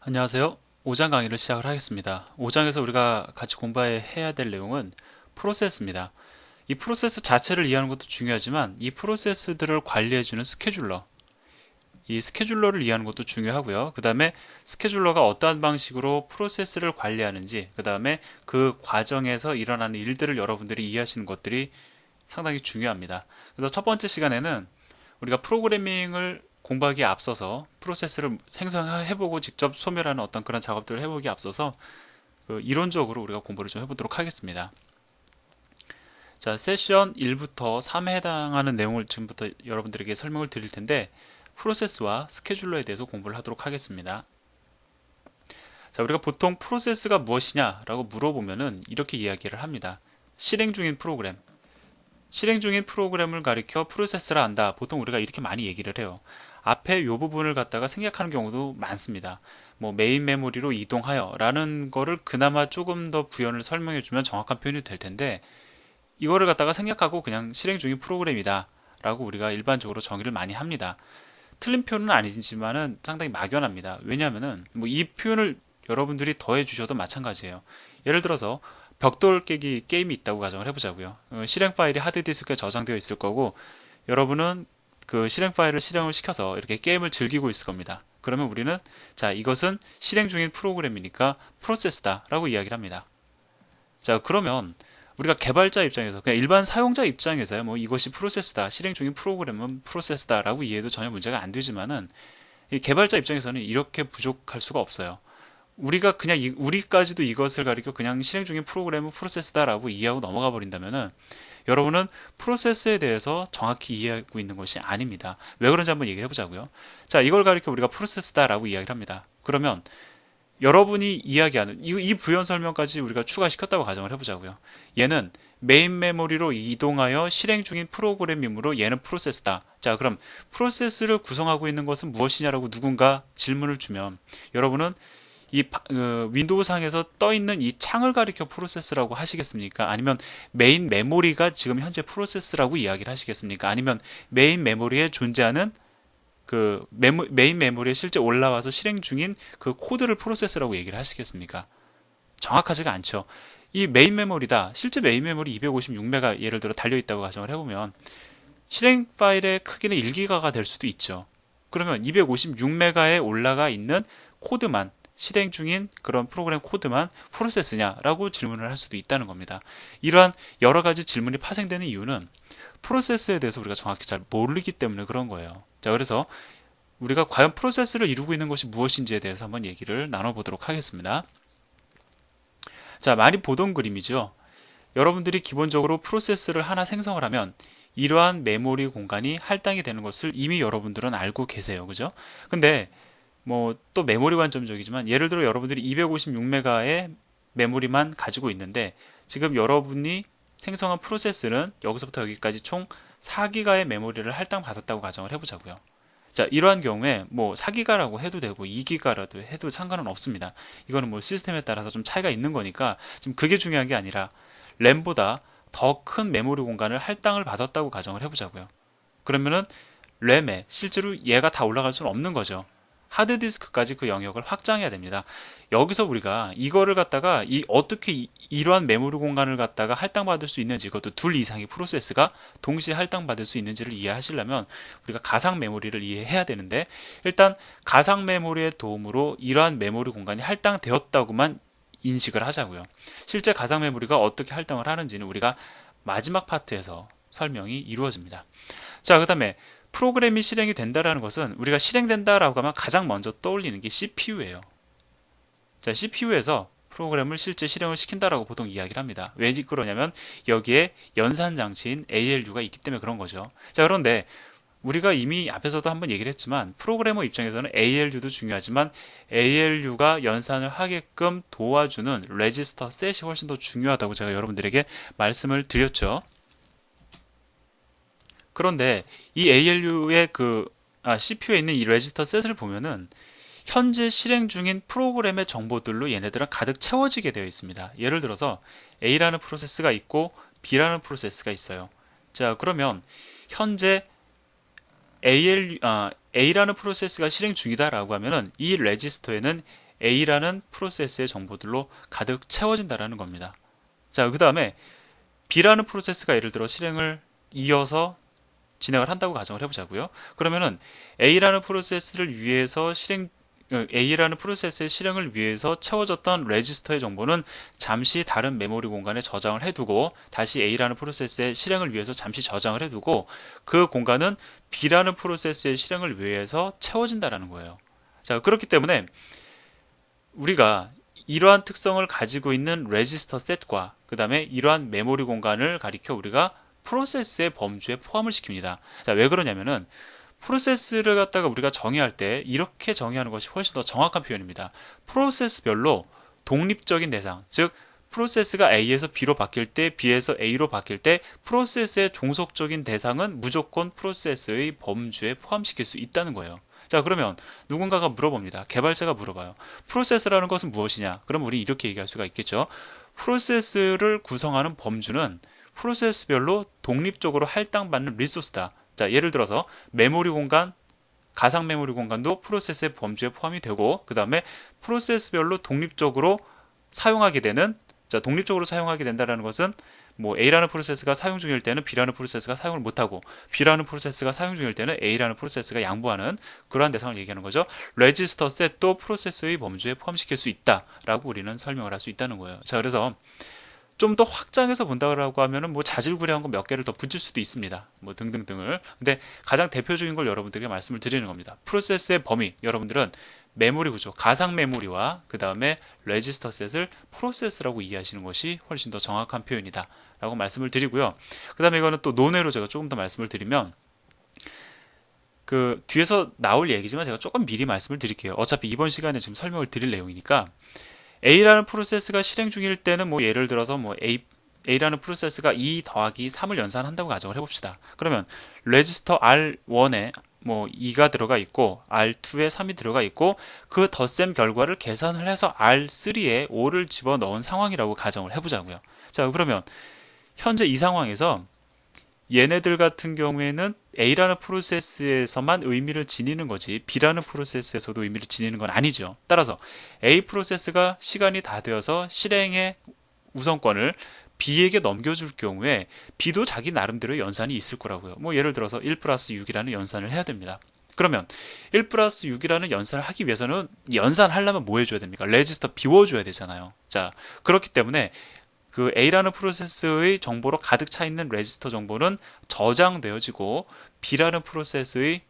안녕하세요. 5장 강의를 시작을 하겠습니다. 5장에서 우리가 같이 공부해야 될 내용은 프로세스입니다. 이 프로세스 자체를 이해하는 것도 중요하지만 이 프로세스들을 관리해주는 스케줄러, 이 스케줄러를 이해하는 것도 중요하고요. 그 다음에 스케줄러가 어떠한 방식으로 프로세스를 관리하는지, 그 다음에 그 과정에서 일어나는 일들을 여러분들이 이해하시는 것들이 상당히 중요합니다. 그래서 첫 번째 시간에는 우리가 프로그래밍을 공부하기에 앞서서 프로세스를 생성해보고 직접 소멸하는 어떤 그런 작업들을 해보기에 앞서서 그 이론적으로 우리가 공부를 좀 해보도록 하겠습니다. 자, 세션 1부터 3에 해당하는 내용을 지금부터 여러분들에게 설명을 드릴 텐데 프로세스와 스케줄러에 대해서 공부를 하도록 하겠습니다. 자, 우리가 보통 프로세스가 무엇이냐라고 물어보면은 이렇게 이야기를 합니다. 실행 중인 프로그램. 실행 중인 프로그램을 가리켜 프로세스라 한다. 보통 우리가 이렇게 많이 얘기를 해요. 앞에 이 부분을 갖다가 생략하는 경우도 많습니다. 뭐 메인 메모리로 이동하여 라는 거를 그나마 조금 더 부연을 설명해 주면 정확한 표현이 될 텐데 이거를 갖다가 생략하고 그냥 실행 중인 프로그램이다 라고 우리가 일반적으로 정의를 많이 합니다. 틀린 표현은 아니지만은 상당히 막연합니다. 왜냐하면은 뭐 이 표현을 여러분들이 더해 주셔도 마찬가지예요. 예를 들어서 벽돌 깨기 게임이 있다고 가정을 해보자고요. 실행 파일이 하드디스크에 저장되어 있을 거고 여러분은 그 실행 파일을 실행을 시켜서 이렇게 게임을 즐기고 있을 겁니다. 그러면 우리는 자, 이것은 실행 중인 프로그램이니까 프로세스다 라고 이야기를 합니다. 자, 그러면 우리가 개발자 입장에서 그냥 일반 사용자 입장에서야 뭐 이것이 프로세스다, 실행 중인 프로그램은 프로세스다 라고 이해해도 전혀 문제가 안 되지만은 이 개발자 입장에서는 이렇게 부족할 수가 없어요. 우리가 그냥 우리까지도 이것을 가리켜 그냥 실행 중인 프로그램은 프로세스다라고 이해하고 넘어가 버린다면은 여러분은 프로세스에 대해서 정확히 이해하고 있는 것이 아닙니다. 왜 그런지 한번 얘기를 해보자고요. 자, 이걸 가리켜 우리가 프로세스다라고 이야기를 합니다. 그러면 여러분이 이야기하는 이 부연 설명까지 우리가 추가시켰다고 가정을 해보자고요. 얘는 메인 메모리로 이동하여 실행 중인 프로그램이므로 얘는 프로세스다. 자, 그럼 프로세스를 구성하고 있는 것은 무엇이냐라고 누군가 질문을 주면 여러분은 이 윈도우 상에서 떠 있는 이 창을 가리켜 프로세스라고 하시겠습니까? 아니면 메인 메모리가 지금 현재 프로세스라고 이야기를 하시겠습니까? 아니면 메인 메모리에 존재하는 그 메인 메모리에 실제 올라와서 실행 중인 그 코드를 프로세스라고 얘기를 하시겠습니까? 정확하지가 않죠. 이 메인 메모리다. 실제 메인 메모리 256메가 예를 들어 달려 있다고 가정을 해보면 실행 파일의 크기는 1기가가 될 수도 있죠. 그러면 256메가에 올라가 있는 코드만 실행 중인 그런 프로그램 코드만 프로세스냐라고 질문을 할 수도 있다는 겁니다. 이러한 여러 가지 질문이 파생되는 이유는 프로세스에 대해서 우리가 정확히 잘 모르기 때문에 그런 거예요. 자, 그래서 우리가 과연 프로세스를 이루고 있는 것이 무엇인지에 대해서 한번 얘기를 나눠보도록 하겠습니다. 자, 많이 보던 그림이죠. 여러분들이 기본적으로 프로세스를 하나 생성을 하면 이러한 메모리 공간이 할당이 되는 것을 이미 여러분들은 알고 계세요. 그죠? 근데 뭐 또 메모리 관점적이지만 예를 들어 여러분들이 256메가의 메모리만 가지고 있는데 지금 여러분이 생성한 프로세스는 여기서부터 여기까지 총 4기가의 메모리를 할당받았다고 가정을 해보자고요. 자, 이러한 경우에 뭐 4기가라고 해도 되고 2기가라도 해도 상관은 없습니다. 이거는 뭐 시스템에 따라서 좀 차이가 있는 거니까 지금 그게 중요한 게 아니라 램보다 더 큰 메모리 공간을 할당을 받았다고 가정을 해보자고요. 그러면은 램에 실제로 얘가 다 올라갈 수는 없는 거죠. 하드디스크까지 그 영역을 확장해야 됩니다. 여기서 우리가 이거를 갖다가 어떻게 이러한 메모리 공간을 갖다가 할당받을 수 있는지, 그것도 둘 이상의 프로세스가 동시에 할당받을 수 있는지를 이해하시려면 우리가 가상 메모리를 이해해야 되는데, 일단 가상 메모리의 도움으로 이러한 메모리 공간이 할당되었다고만 인식을 하자고요. 실제 가상 메모리가 어떻게 할당을 하는지는 우리가 마지막 파트에서 설명이 이루어집니다. 자, 그 다음에 프로그램이 실행이 된다라는 것은 우리가 실행된다라고 하면 가장 먼저 떠올리는 게 CPU예요. 자, CPU에서 프로그램을 실제 실행을 시킨다라고 보통 이야기를 합니다. 왜 그러냐면 여기에 연산 장치인 ALU가 있기 때문에 그런 거죠. 자, 그런데 우리가 이미 앞에서도 한번 얘기를 했지만 프로그래머 입장에서는 ALU도 중요하지만 ALU가 연산을 하게끔 도와주는 레지스터 셋이 훨씬 더 중요하다고 제가 여러분들에게 말씀을 드렸죠. 그런데 이 ALU의 CPU에 있는 이 레지스터 셋을 보면은 현재 실행 중인 프로그램의 정보들로 얘네들은 가득 채워지게 되어 있습니다. 예를 들어서 A라는 프로세스가 있고 B라는 프로세스가 있어요. 자, 그러면 현재 A라는 프로세스가 실행 중이다라고 하면은 이 레지스터에는 A라는 프로세스의 정보들로 가득 채워진다라는 겁니다. 자, 그 다음에 B라는 프로세스가 예를 들어 실행을 이어서 진행을 한다고 가정을 해보자고요. 그러면은 A라는 프로세스를 위해서 A라는 프로세스의 실행을 위해서 채워졌던 레지스터의 정보는 잠시 다른 메모리 공간에 저장을 해두고 다시 A라는 프로세스의 실행을 위해서 잠시 저장을 해두고 그 공간은 B라는 프로세스의 실행을 위해서 채워진다라는 거예요. 자, 그렇기 때문에 우리가 이러한 특성을 가지고 있는 레지스터 셋과 그 다음에 이러한 메모리 공간을 가리켜 우리가 프로세스의 범주에 포함을 시킵니다. 자, 왜 그러냐면은 프로세스를 갖다가 우리가 정의할 때 이렇게 정의하는 것이 훨씬 더 정확한 표현입니다. 프로세스별로 독립적인 대상, 즉 프로세스가 A에서 B로 바뀔 때, B에서 A로 바뀔 때 프로세스의 종속적인 대상은 무조건 프로세스의 범주에 포함시킬 수 있다는 거예요. 자, 그러면 누군가가 물어봅니다. 개발자가 물어봐요. 프로세스라는 것은 무엇이냐? 그럼 우리 이렇게 얘기할 수가 있겠죠. 프로세스를 구성하는 범주는 프로세스별로 독립적으로 할당받는 리소스다. 자, 예를 들어서 메모리 공간, 가상 메모리 공간도 프로세스의 범주에 포함이 되고 그 다음에 프로세스별로 독립적으로 사용하게 되는, 자, 독립적으로 사용하게 된다는 것은 뭐 A라는 프로세스가 사용 중일 때는 B라는 프로세스가 사용을 못하고 B라는 프로세스가 사용 중일 때는 A라는 프로세스가 양보하는 그러한 대상을 얘기하는 거죠. 레지스터 셋도 프로세스의 범주에 포함시킬 수 있다라고 우리는 설명을 할 수 있다는 거예요. 자, 그래서 좀 더 확장해서 본다고 하면은 뭐 자질구레한 거 몇 개를 더 붙일 수도 있습니다. 뭐 등등등을. 근데 가장 대표적인 걸 여러분들에게 말씀을 드리는 겁니다. 프로세스의 범위, 여러분들은 메모리 구조, 가상 메모리와 그 다음에 레지스터 셋을 프로세스라고 이해하시는 것이 훨씬 더 정확한 표현이다 라고 말씀을 드리고요. 그 다음에 이거는 또 논외로 제가 조금 더 말씀을 드리면, 그 뒤에서 나올 얘기지만 제가 조금 미리 말씀을 드릴게요. 어차피 이번 시간에 지금 설명을 드릴 내용이니까 A라는 프로세스가 실행 중일 때는 뭐 예를 들어서 뭐 A라는 프로세스가 2 더하기 3을 연산한다고 가정을 해봅시다. 그러면 레지스터 R1에 뭐 2가 들어가 있고 R2에 3이 들어가 있고 그 덧셈 결과를 계산을 해서 R3에 5를 집어넣은 상황이라고 가정을 해보자고요. 자, 그러면 현재 이 상황에서 얘네들 같은 경우에는 A라는 프로세스에서만 의미를 지니는 거지 B라는 프로세스에서도 의미를 지니는 건 아니죠. 따라서 A 프로세스가 시간이 다 되어서 실행의 우선권을 B에게 넘겨줄 경우에 B도 자기 나름대로 연산이 있을 거라고요. 뭐 예를 들어서 1 플러스 6이라는 연산을 해야 됩니다. 그러면 1 플러스 6이라는 연산을 하기 위해서는 연산하려면 뭐 해줘야 됩니까? 레지스터 비워줘야 되잖아요. 자, 그렇기 때문에 그 A라는 프로세스의 정보로 가득 차 있는 레지스터 정보는 저장되어지고 B라는 프로세스의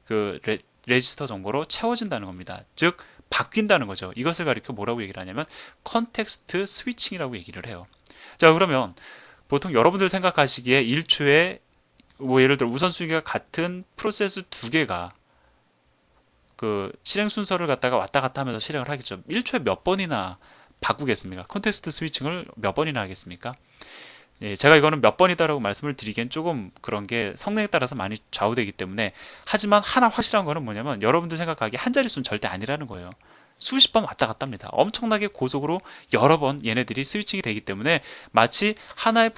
그 레지스터 정보로 채워진다는 겁니다. 즉 바뀐다는 거죠. 이것을 가리켜 뭐라고 얘기를 하냐면 컨텍스트 스위칭이라고 얘기를 해요. 자, 그러면 보통 여러분들 생각하시기에 1초에 뭐 예를 들어 우선순위가 같은 프로세스 두 개가 그 실행 순서를 갖다가 왔다 갔다 하면서 실행을 하겠죠. 1초에 몇 번이나 바꾸겠습니까? 컨텍스트 스위칭을 몇 번이나 하겠습니까? 예, 제가 이거는 몇 번이다라고 말씀을 드리기엔 조금 그런 게 성능에 따라서 많이 좌우되기 때문에, 하지만 하나 확실한 거는 뭐냐면 여러분들 생각하기에 한 자릿수는 절대 아니라는 거예요. 수십 번 왔다 갔다 합니다. 엄청나게 고속으로 여러 번 얘네들이 스위칭이 되기 때문에 마치 하나의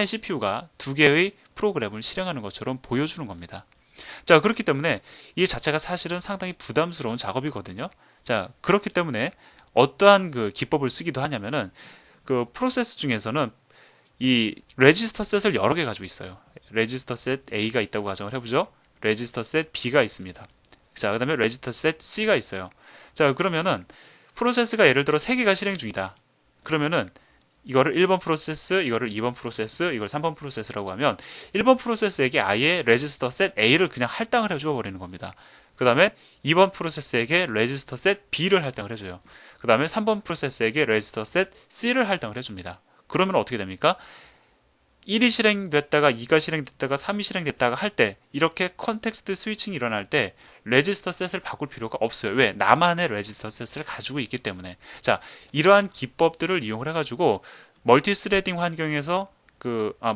CPU가 두 개의 프로그램을 실행하는 것처럼 보여주는 겁니다. 자, 그렇기 때문에 이 자체가 사실은 상당히 부담스러운 작업이거든요. 자, 그렇기 때문에 어떠한 그 기법을 쓰기도 하냐면은 그 프로세스 중에서는 이 레지스터 셋을 여러 개 가지고 있어요. 레지스터 셋 A가 있다고 가정을 해보죠. 레지스터 셋 B가 있습니다. 자, 그 다음에 레지스터 셋 C가 있어요. 자, 그러면은 프로세스가 예를 들어 3개가 실행 중이다. 그러면은 이거를 1번 프로세스, 이거를 2번 프로세스, 이걸 3번 프로세스라고 하면 1번 프로세스에게 아예 레지스터 셋 A를 그냥 할당을 해주어 버리는 겁니다. 그 다음에 2번 프로세스에게 레지스터 셋 B를 할당을 해줘요. 그 다음에 3번 프로세스에게 레지스터 셋 C를 할당을 해줍니다. 그러면 어떻게 됩니까? 1이 실행됐다가 2가 실행됐다가 3이 실행됐다가 할 때 이렇게 컨텍스트 스위칭이 일어날 때 레지스터 셋을 바꿀 필요가 없어요. 왜? 나만의 레지스터 셋을 가지고 있기 때문에. 자, 이러한 기법들을 이용을 해가지고 멀티스레딩 환경에서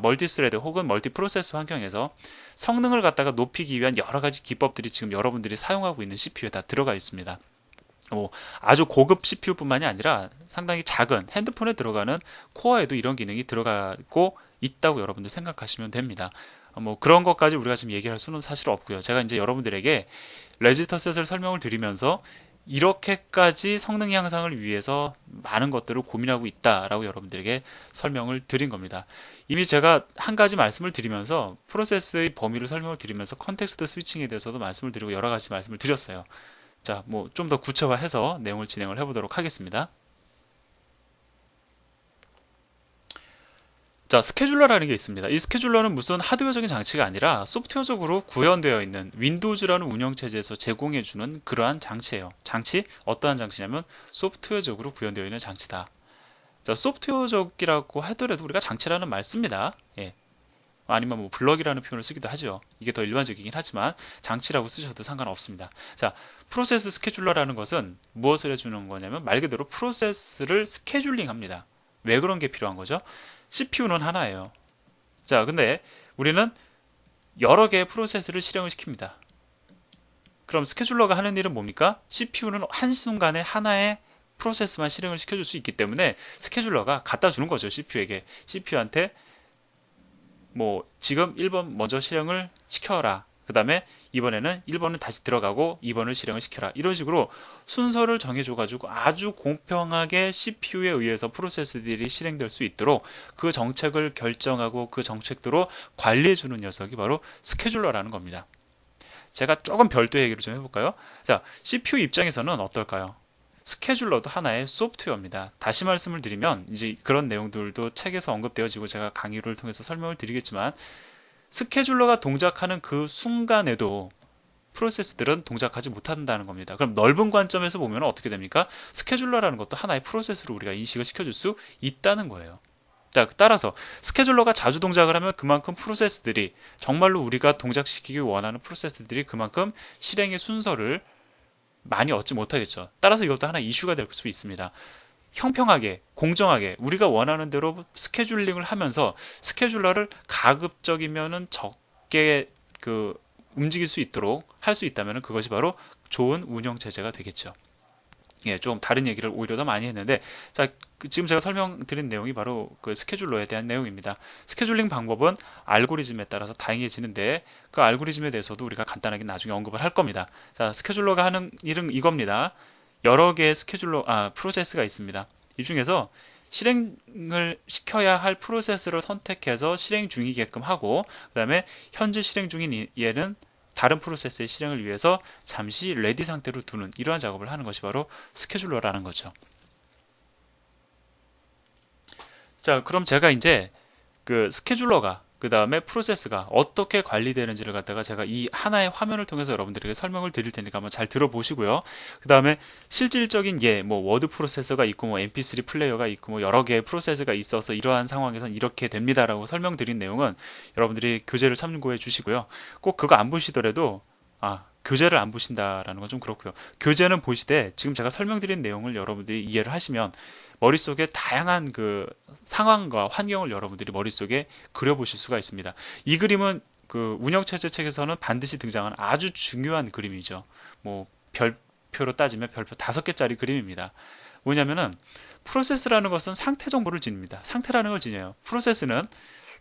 멀티스레드 혹은 멀티프로세스 환경에서 성능을 갖다가 높이기 위한 여러 가지 기법들이 지금 여러분들이 사용하고 있는 CPU에 다 들어가 있습니다. 아주 고급 CPU뿐만이 아니라 상당히 작은 핸드폰에 들어가는 코어에도 이런 기능이 들어가고 있다고 여러분들 생각하시면 됩니다. 뭐 그런 것까지 우리가 지금 얘기할 수는 사실 없고요. 제가 이제 여러분들에게 레지스터 셋을 설명을 드리면서 이렇게까지 성능 향상을 위해서 많은 것들을 고민하고 있다라고 여러분들에게 설명을 드린 겁니다. 이미 제가 한 가지 말씀을 드리면서 프로세스의 범위를 설명을 드리면서 컨텍스트 스위칭에 대해서도 말씀을 드리고 여러 가지 말씀을 드렸어요. 자, 뭐 좀 더 구체화해서 내용을 진행을 해보도록 하겠습니다. 자, 스케줄러라는 게 있습니다. 이 스케줄러는 무슨 하드웨어적인 장치가 아니라 소프트웨어적으로 구현되어 있는 윈도우즈라는 운영체제에서 제공해주는 그러한 장치예요. 장치? 어떠한 장치냐면 소프트웨어적으로 구현되어 있는 장치다. 자, 소프트웨어적이라고 하더라도 우리가 장치라는 말 씁니다. 예. 아니면 뭐 블럭이라는 표현을 쓰기도 하죠. 이게 더 일반적이긴 하지만 장치라고 쓰셔도 상관없습니다. 자, 프로세스 스케줄러라는 것은 무엇을 해주는 거냐면 말 그대로 프로세스를 스케줄링 합니다. 왜 그런 게 필요한 거죠? CPU는 하나예요. 자, 근데 우리는 여러 개의 프로세스를 실행을 시킵니다. 그럼 스케줄러가 하는 일은 뭡니까? CPU는 한순간에 하나의 프로세스만 실행을 시켜줄 수 있기 때문에 스케줄러가 갖다 주는 거죠. CPU에게. CPU한테 뭐 지금 1번 먼저 실행을 시켜라. 그 다음에 이번에는 1번은 다시 들어가고 2번을 실행을 시켜라. 이런 식으로 순서를 정해줘가지고 아주 공평하게 CPU에 의해서 프로세스들이 실행될 수 있도록 그 정책을 결정하고 그 정책대로 관리해주는 녀석이 바로 스케줄러라는 겁니다. 제가 조금 별도의 얘기를 좀 해볼까요? 자, CPU 입장에서는 어떨까요? 스케줄러도 하나의 소프트웨어입니다. 다시 말씀을 드리면 이제 그런 내용들도 책에서 언급되어지고 제가 강의를 통해서 설명을 드리겠지만 스케줄러가 동작하는 그 순간에도 프로세스들은 동작하지 못한다는 겁니다. 그럼 넓은 관점에서 보면 어떻게 됩니까? 스케줄러라는 것도 하나의 프로세스로 우리가 인식을 시켜줄 수 있다는 거예요. 자, 따라서 스케줄러가 자주 동작을 하면 그만큼 프로세스들이 정말로 우리가 동작시키기 원하는 프로세스들이 그만큼 실행의 순서를 많이 얻지 못하겠죠. 따라서 이것도 하나 이슈가 될 수 있습니다. 형평하게, 공정하게 우리가 원하는 대로 스케줄링을 하면서 스케줄러를 가급적이면은 적게 움직일 수 있도록 할 수 있다면 그것이 바로 좋은 운영 체제가 되겠죠. 예, 좀 다른 얘기를 오히려 더 많이 했는데, 자, 지금 제가 설명드린 내용이 바로 그 스케줄러에 대한 내용입니다. 스케줄링 방법은 알고리즘에 따라서 다양해지는데, 그 알고리즘에 대해서도 우리가 간단하게 나중에 언급을 할 겁니다. 자, 스케줄러가 하는 일은 이겁니다. 여러 개의 프로세스가 있습니다. 이 중에서 실행을 시켜야 할 프로세스를 선택해서 실행 중이게끔 하고, 그 다음에 현재 실행 중인 얘는 다른 프로세스의 실행을 위해서 잠시 레디 상태로 두는 이러한 작업을 하는 것이 바로 스케줄러라는 거죠. 자, 그럼 제가 이제 그 스케줄러가 그 다음에 프로세스가 어떻게 관리되는지를 갖다가 제가 이 하나의 화면을 통해서 여러분들에게 설명을 드릴 테니까 한번 잘 들어보시고요. 그 다음에 실질적인 뭐 워드 프로세서가 있고 뭐 MP3 플레이어가 있고 뭐 여러 개의 프로세스가 있어서 이러한 상황에서는 이렇게 됩니다라고 설명드린 내용은 여러분들이 교재를 참고해 주시고요. 꼭 그거 안 보시더라도 교재를 안 보신다라는 건 좀 그렇고요. 교재는 보시되 지금 제가 설명드린 내용을 여러분들이 이해를 하시면 머릿속에 다양한 그 상황과 환경을 여러분들이 머릿속에 그려보실 수가 있습니다. 이 그림은 그 운영체제 책에서는 반드시 등장하는 아주 중요한 그림이죠. 뭐 별표로 따지면 별표 5개짜리 그림입니다. 뭐냐면은 프로세스라는 것은 상태 정보를 지닙니다. 상태라는 걸 지녀요. 프로세스는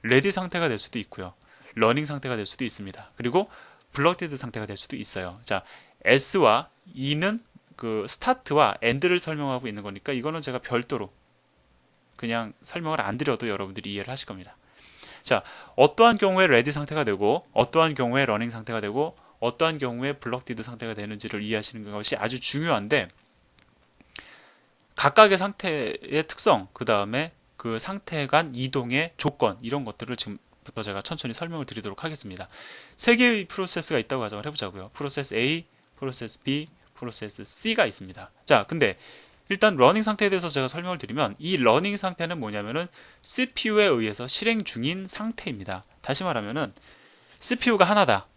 레디 상태가 될 수도 있고요. 러닝 상태가 될 수도 있습니다. 그리고 블럭티드 상태가 될 수도 있어요. 자, S와 E는 그 스타트와 엔드를 설명하고 있는 거니까 이거는 제가 별도로 그냥 설명을 안 드려도 여러분들이 이해를 하실 겁니다. 자, 어떠한 경우에 레디 상태가 되고 어떠한 경우에 러닝 상태가 되고 어떠한 경우에 블럭디드 상태가 되는지를 이해하시는 것이 아주 중요한데 각각의 상태의 특성, 그 다음에 그 상태 간 이동의 조건 이런 것들을 지금부터 제가 천천히 설명을 드리도록 하겠습니다. 세 개의 프로세스가 있다고 가정을 해보자고요. 프로세스 A, 프로세스 B, 프로세스 C가 있습니다. 자, 근데 일단 러닝 상태에 대해서 제가 설명을 드리면 이 러닝 상태는 뭐냐면은 CPU에 의해서 실행 중인 상태입니다. 다시 말하면은 CPU가 하나다.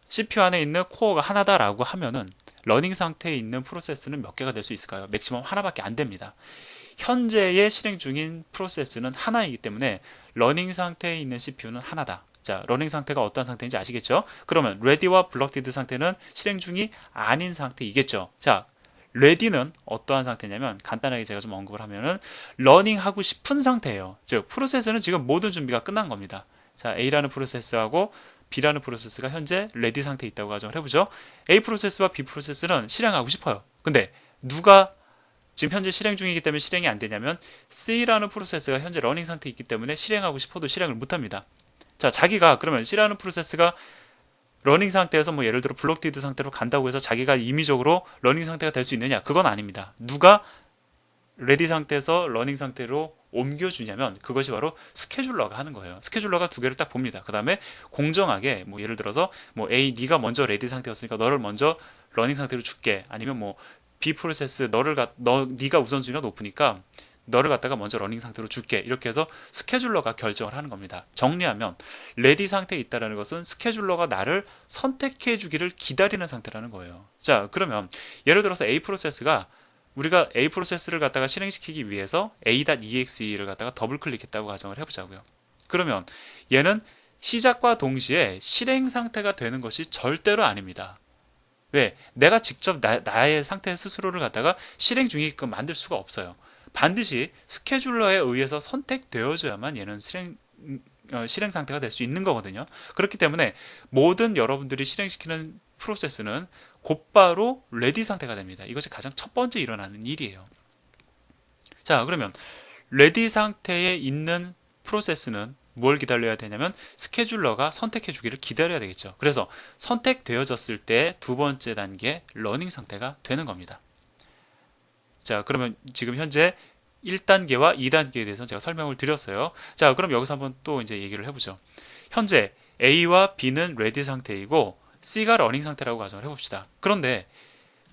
CPU 안에 있는 코어가 하나다라고 하면은 러닝 상태에 있는 프로세스는 몇 개가 될 수 있을까요? 맥시멈 하나밖에 안 됩니다. 현재의 실행 중인 프로세스는 하나이기 때문에 러닝 상태에 있는 CPU는 하나다. 자, 러닝 상태가 어떤 상태인지 아시겠죠? 그러면 레디와 블럭디드 상태는 실행 중이 아닌 상태이겠죠. 자, 레디는 어떠한 상태냐면 간단하게 제가 좀 언급을 하면은 러닝하고 싶은 상태예요. 즉 프로세스는 지금 모든 준비가 끝난 겁니다. 자, A라는 프로세스하고 B라는 프로세스가 현재 레디 상태에 있다고 가정을 해보죠. A 프로세스와 B 프로세스는 실행하고 싶어요. 근데 누가 지금 현재 실행 중이기 때문에 실행이 안 되냐면 C라는 프로세스가 현재 러닝 상태에 있기 때문에 실행하고 싶어도 실행을 못합니다. 자, 자기가 그러면 C라는 프로세스가 러닝 상태에서 뭐 예를 들어 블록디드 상태로 간다고 해서 자기가 임의적으로 러닝 상태가 될 수 있느냐? 그건 아닙니다. 누가 레디 상태에서 러닝 상태로 옮겨주냐면 그것이 바로 스케줄러가 하는 거예요. 스케줄러가 두 개를 딱 봅니다. 그 다음에 공정하게 뭐 예를 들어서 뭐 A 네가 먼저 레디 상태였으니까 너를 먼저 러닝 상태로 줄게. 아니면 뭐 B 프로세스 네가 우선순위가 높으니까 너를 갖다가 먼저 러닝 상태로 줄게. 이렇게 해서 스케줄러가 결정을 하는 겁니다. 정리하면 레디 상태에 있다는 것은 스케줄러가 나를 선택해 주기를 기다리는 상태라는 거예요. 자, 그러면 예를 들어서 A 프로세스가 우리가 A 프로세스를 갖다가 실행시키기 위해서 a.exe를 갖다가 더블 클릭했다고 가정을 해보자고요. 그러면 얘는 시작과 동시에 실행 상태가 되는 것이 절대로 아닙니다. 왜? 내가 직접 나의 상태 스스로를 갖다가 실행 중이게끔 만들 수가 없어요. 반드시 스케줄러에 의해서 선택되어줘야만 얘는 실행 상태가 될 수 있는 거거든요. 그렇기 때문에 모든 여러분들이 실행시키는 프로세스는 곧바로 레디 상태가 됩니다. 이것이 가장 첫 번째 일어나는 일이에요. 자, 그러면 레디 상태에 있는 프로세스는 뭘 기다려야 되냐면 스케줄러가 선택해 주기를 기다려야 되겠죠. 그래서 선택되어졌을 때 두 번째 단계 러닝 상태가 되는 겁니다. 자, 그러면 지금 현재 1단계와 2단계에 대해서 제가 설명을 드렸어요. 자, 그럼 여기서 한번 또 이제 얘기를 해보죠. 현재 A와 B는 레디 상태이고 C가 러닝 상태라고 가정을 해봅시다. 그런데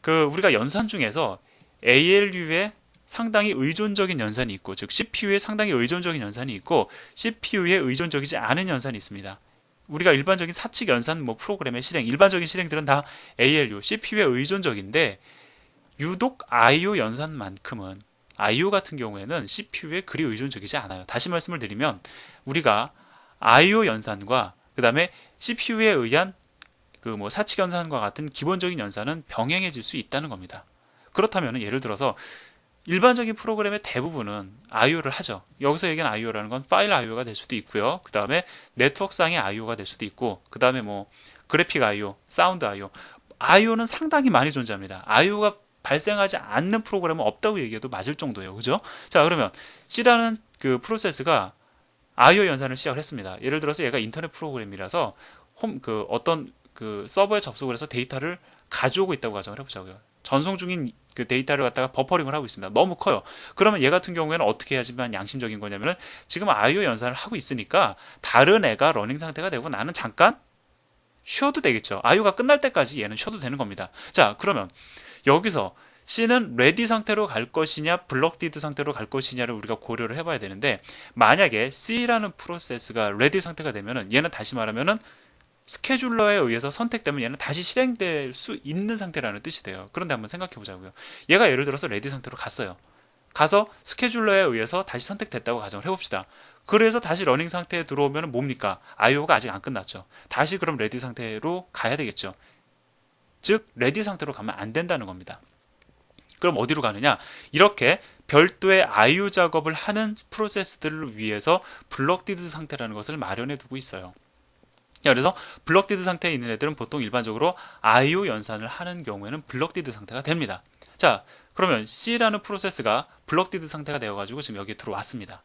우리가 연산 중에서 ALU에 상당히 의존적인 연산이 있고, 즉 CPU에 상당히 의존적인 연산이 있고 CPU에 의존적이지 않은 연산이 있습니다. 우리가 일반적인 사칙 연산 프로그램의 일반적인 실행들은 다 ALU, CPU에 의존적인데 유독 IO 연산만큼은 IO 같은 경우에는 CPU에 그리 의존적이지 않아요. 다시 말씀을 드리면 우리가 IO 연산과 그 다음에 CPU에 의한 사칙 연산과 같은 기본적인 연산은 병행해질 수 있다는 겁니다. 그렇다면 예를 들어서 일반적인 프로그램의 대부분은 IO를 하죠. 여기서 얘기하는 IO라는 건 파일 IO가 될 수도 있고요. 그 다음에 네트워크상의 IO가 될 수도 있고, 그 다음에 그래픽 IO, 사운드 IO, IO는 상당히 많이 존재합니다. IO가 발생하지 않는 프로그램은 없다고 얘기해도 맞을 정도예요. 그죠? 자, 그러면 C라는 프로세스가 IO 연산을 시작을 했습니다. 예를 들어서 얘가 인터넷 프로그램이라서 어떤 서버에 접속을 해서 데이터를 가져오고 있다고 가정을 해보자고요. 전송 중인 데이터를 갖다가 버퍼링을 하고 있습니다. 너무 커요. 그러면 얘 같은 경우에는 어떻게 해야지만 양심적인 거냐면은 지금 IO 연산을 하고 있으니까 다른 애가 러닝 상태가 되고 나는 잠깐 쉬어도 되겠죠. IO가 끝날 때까지 얘는 쉬어도 되는 겁니다. 자, 그러면 여기서 C는 레디 상태로 갈 것이냐 블럭디드 상태로 갈 것이냐를 우리가 고려를 해봐야 되는데, 만약에 C라는 프로세스가 레디 상태가 되면은 얘는 다시 말하면은 스케줄러에 의해서 선택되면 얘는 다시 실행될 수 있는 상태라는 뜻이 돼요. 그런데 한번 생각해 보자고요. 얘가 예를 들어서 레디 상태로 갔어요. 가서 스케줄러에 의해서 다시 선택됐다고 가정을 해봅시다. 그래서 다시 러닝 상태에 들어오면 뭡니까? IO가 아직 안 끝났죠. 다시 그럼 레디 상태로 가야 되겠죠. 즉 레디 상태로 가면 안 된다는 겁니다. 그럼 어디로 가느냐? 이렇게 별도의 IO 작업을 하는 프로세스들을 위해서 블럭디드 상태라는 것을 마련해 두고 있어요. 그래서 블럭디드 상태에 있는 애들은 보통 일반적으로 IO 연산을 하는 경우에는 블럭디드 상태가 됩니다. 자, 그러면 C라는 프로세스가 블럭디드 상태가 되어가지고 지금 여기에 들어왔습니다.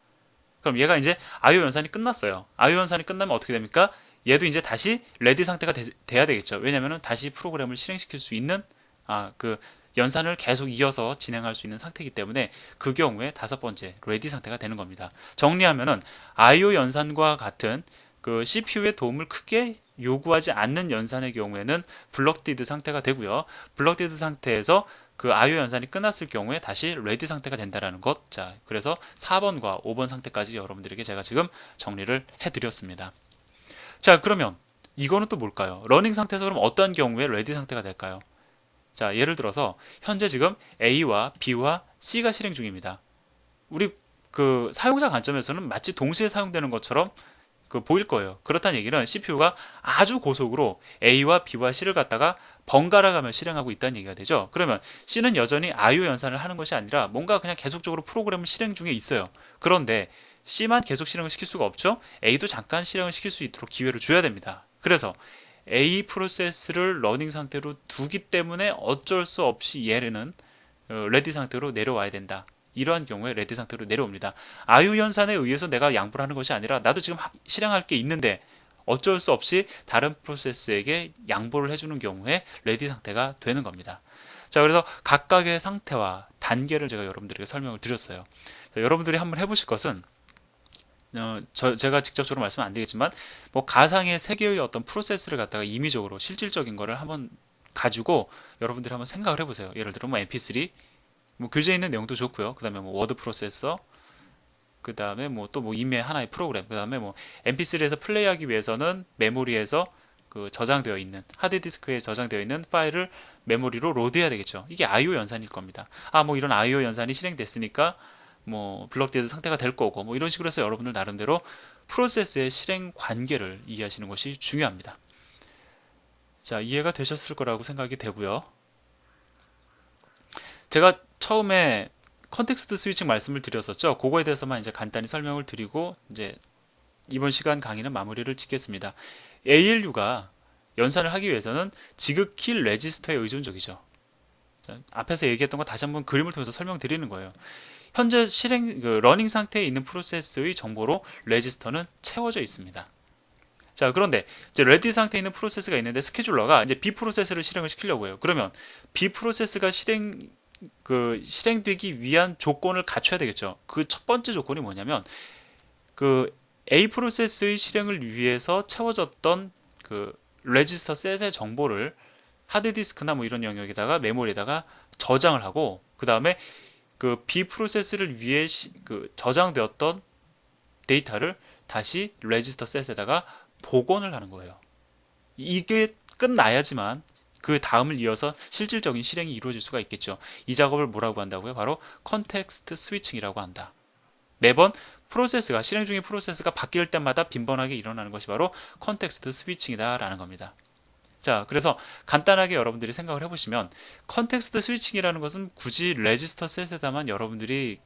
그럼 얘가 이제 IO 연산이 끝났어요. IO 연산이 끝나면 어떻게 됩니까? 얘도 이제 다시 레디 상태가 돼야 되겠죠. 왜냐하면 다시 프로그램을 실행시킬 수 있는 연산을 계속 이어서 진행할 수 있는 상태이기 때문에 그 경우에 다섯 번째 레디 상태가 되는 겁니다. 정리하면은 IO 연산과 같은 CPU의 도움을 크게 요구하지 않는 연산의 경우에는 블럭디드 상태가 되고요. 블럭디드 상태에서 IO 연산이 끝났을 경우에 다시 레디 상태가 된다는 것. 자, 그래서 4번과 5번 상태까지 여러분들에게 제가 지금 정리를 해드렸습니다. 자, 그러면 이거는 또 뭘까요? 러닝 상태에서 그럼 어떤 경우에 레디 상태가 될까요? 자, 예를 들어서 현재 지금 A와 B와 C가 실행 중입니다. 우리 사용자 관점에서는 마치 동시에 사용되는 것처럼 보일 거예요. 그렇다는 얘기는 CPU가 아주 고속으로 A와 B와 C를 갖다가 번갈아 가며 실행하고 있다는 얘기가 되죠. 그러면 C는 여전히 IO 연산을 하는 것이 아니라 뭔가 그냥 계속적으로 프로그램을 실행 중에 있어요. 그런데 C만 계속 실행을 시킬 수가 없죠. A도 잠깐 실행을 시킬 수 있도록 기회를 줘야 됩니다. 그래서 A 프로세스를 러닝 상태로 두기 때문에 어쩔 수 없이 얘는 레디 상태로 내려와야 된다. 이러한 경우에 레디 상태로 내려옵니다. 아유 연산에 의해서 내가 양보를 하는 것이 아니라 나도 지금 실행할 게 있는데 어쩔 수 없이 다른 프로세스에게 양보를 해주는 경우에 레디 상태가 되는 겁니다. 자, 그래서 각각의 상태와 단계를 제가 여러분들에게 설명을 드렸어요. 자, 여러분들이 한번 해보실 것은 제가 직접적으로 말씀 안 드리겠지만 뭐 가상의 세계의 어떤 프로세스를 갖다가 임의적으로 실질적인 거를 한번 가지고 여러분들이 한번 생각을 해보세요. 예를 들어 뭐 MP3 뭐 교재에 있는 내용도 좋고요. 그 다음에 뭐 워드 프로세서, 그 다음에 뭐 또 뭐 이메일 하나의 프로그램, 그 다음에 뭐 MP3에서 플레이하기 위해서는 메모리에서 그 저장되어 있는 하드디스크에 저장되어 있는 파일을 메모리로 로드해야 되겠죠. 이게 I/O 연산일 겁니다. 아, 뭐 이런 I/O 연산이 실행됐으니까 뭐 블럭디드 상태가 될 거고 뭐 이런 식으로 해서 여러분들 나름대로 프로세스의 실행 관계를 이해하시는 것이 중요합니다. 자, 이해가 되셨을 거라고 생각이 되고요. 제가 처음에 컨텍스트 스위칭 말씀을 드렸었죠. 그거에 대해서만 이제 간단히 설명을 드리고 이제 이번 시간 강의는 마무리를 짓겠습니다. ALU가 연산을 하기 위해서는 지극히 레지스터에 의존적이죠. 자, 앞에서 얘기했던 거 다시 한번 그림을 통해서 설명드리는 거예요. 현재 러닝 상태에 있는 프로세스의 정보로 레지스터는 채워져 있습니다. 자, 그런데 이제 레디 상태에 있는 프로세스가 있는데 스케줄러가 이제 B 프로세스를 실행을 시키려고 해요. 그러면 B 프로세스가 실행되기 위한 조건을 갖춰야 되겠죠. 그 첫 번째 조건이 뭐냐면 그 A 프로세스의 실행을 위해서 채워졌던 그 레지스터 셋의 정보를 하드디스크나 뭐 이런 영역에다가 메모리에다가 저장을 하고 그 다음에 그 B 프로세스를 위해 저장되었던 데이터를 다시 레지스터 셋에다가 복원을 하는 거예요. 이게 끝나야지만 그 다음을 이어서 실질적인 실행이 이루어질 수가 있겠죠. 이 작업을 뭐라고 한다고요? 바로 컨텍스트 스위칭이라고 한다. 매번 실행 중인 프로세스가 바뀔 때마다 빈번하게 일어나는 것이 바로 컨텍스트 스위칭이다라는 겁니다. 자, 그래서 간단하게 여러분들이 생각을 해보시면 컨텍스트 스위칭이라는 것은 굳이 레지스터 셋에다만 여러분들이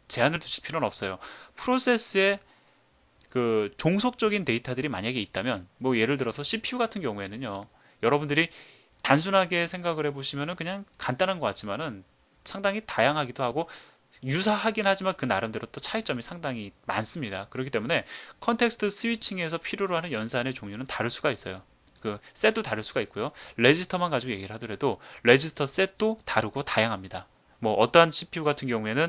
제한을 두실 필요는 없어요. 프로세스에 종속적인 데이터들이 만약에 있다면 뭐 예를 들어서 CPU 같은 경우에는요. 여러분들이 단순하게 생각을 해보시면은 그냥 간단한 것 같지만은 상당히 다양하기도 하고 유사하긴 하지만 그 나름대로 또 차이점이 상당히 많습니다. 그렇기 때문에 컨텍스트 스위칭에서 필요로 하는 연산의 종류는 다를 수가 있어요. 셋도 다를 수가 있고요. 레지스터만 가지고 얘기를 하더라도 레지스터 셋도 다르고 다양합니다. 뭐 어떠한 CPU 같은 경우에는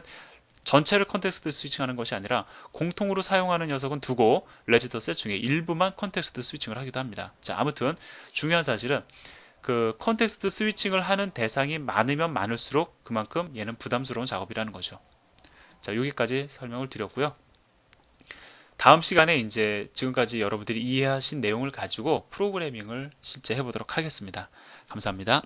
전체를 컨텍스트 스위칭하는 것이 아니라 공통으로 사용하는 녀석은 두고 레지스터 셋 중에 일부만 컨텍스트 스위칭을 하기도 합니다. 자, 아무튼 중요한 사실은 컨텍스트 스위칭을 하는 대상이 많으면 많을수록 그만큼 얘는 부담스러운 작업이라는 거죠. 자, 여기까지 설명을 드렸고요. 다음 시간에 이제 지금까지 여러분들이 이해하신 내용을 가지고 프로그래밍을 실제 해보도록 하겠습니다. 감사합니다.